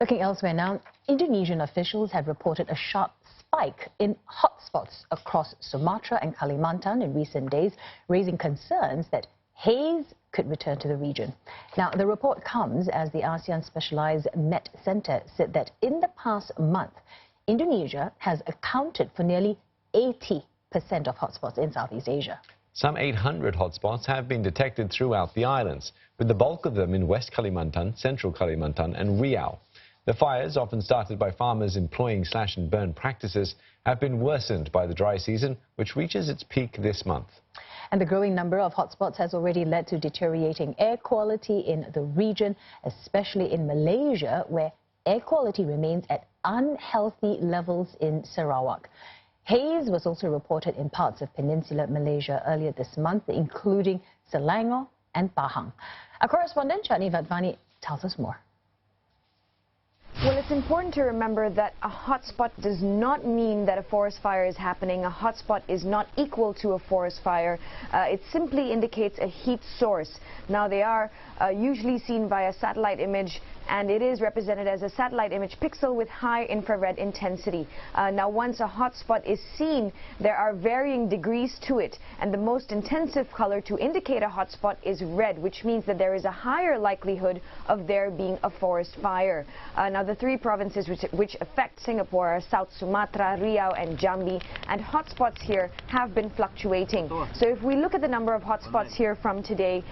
Looking elsewhere now, Indonesian officials have reported a sharp spike in hotspots across Sumatra and Kalimantan in recent days, raising concerns that haze could return to the region. Now, the report comes as the ASEAN Specialised Meteorological Centre said that in the past month, Indonesia has accounted for nearly 80% of hotspots in Southeast Asia. Some 800 hotspots have been detected throughout the islands, with the bulk of them in West Kalimantan, Central Kalimantan and Riau. The fires, often started by farmers employing slash-and-burn practices, have been worsened by the dry season, which reaches its peak this month. And the growing number of hotspots has already led to deteriorating air quality in the region, especially in Malaysia, where air quality remains at unhealthy levels in Sarawak. Haze was also reported in parts of peninsular Malaysia earlier this month, including Selangor and Pahang. Our correspondent, Chani Vadvani, tells us more. Well, it's important to remember that a hotspot does not mean that a forest fire is happening. A hotspot is not equal to a forest fire. It simply indicates a heat source. Now, they are usually seen via satellite image, and it is represented as a satellite image pixel with high infrared intensity. Now, once a hotspot is seen, there are varying degrees to it, and the most intensive color to indicate a hotspot is red, which means that there is a higher likelihood of there being a forest fire. Now, the three provinces which affect Singapore are South Sumatra, Riau and Jambi, and hotspots here have been fluctuating. So if we look at the number of hotspots here from today,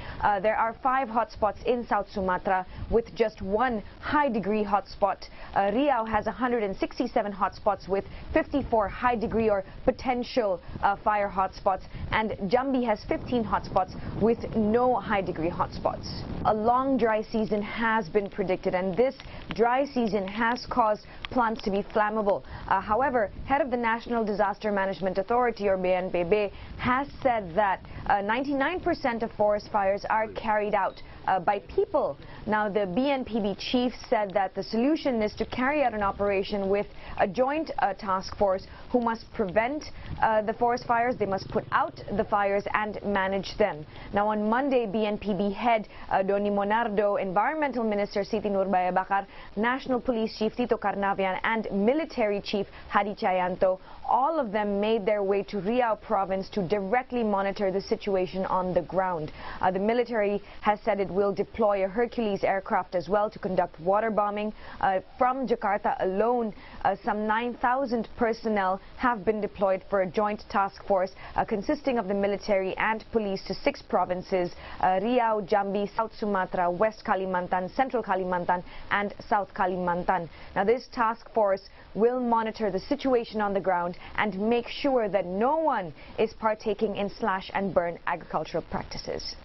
there are 5 hotspots in South Sumatra with just 1 high-degree hotspot. Riau has 167 hotspots with 54 high-degree or potential fire hotspots, and Jambi has 15 hotspots with no high-degree hotspots. A long dry season has been predicted, and this dry season has caused plants to be flammable. However, head of the National Disaster Management Authority, or BNPB, has said that 99% of forest fires are carried out by people. Now, the BNPB chief said that the solution is to carry out an operation with a joint task force who must prevent the forest fires, they must put out the fires and manage them. Now, on Monday, BNPB head Doni Monardo, Environmental Minister Siti Nurbaya Bakar, National Police Chief Tito Karnavian and Military Chief Hadi Cayanto, all of them made their way to Riau province to directly monitor the situation on the ground. The military has said it will deploy a Hercules aircraft as well to conduct water bombing. From Jakarta alone, some 9,000 personnel have been deployed for a joint task force consisting of the military and police to 6 provinces: Riau, Jambi, South Sumatra, West Kalimantan, Central Kalimantan and South Kalimantan. Now, this task force will monitor the situation on the ground and make sure that no one is partaking in slash and burn agricultural practices.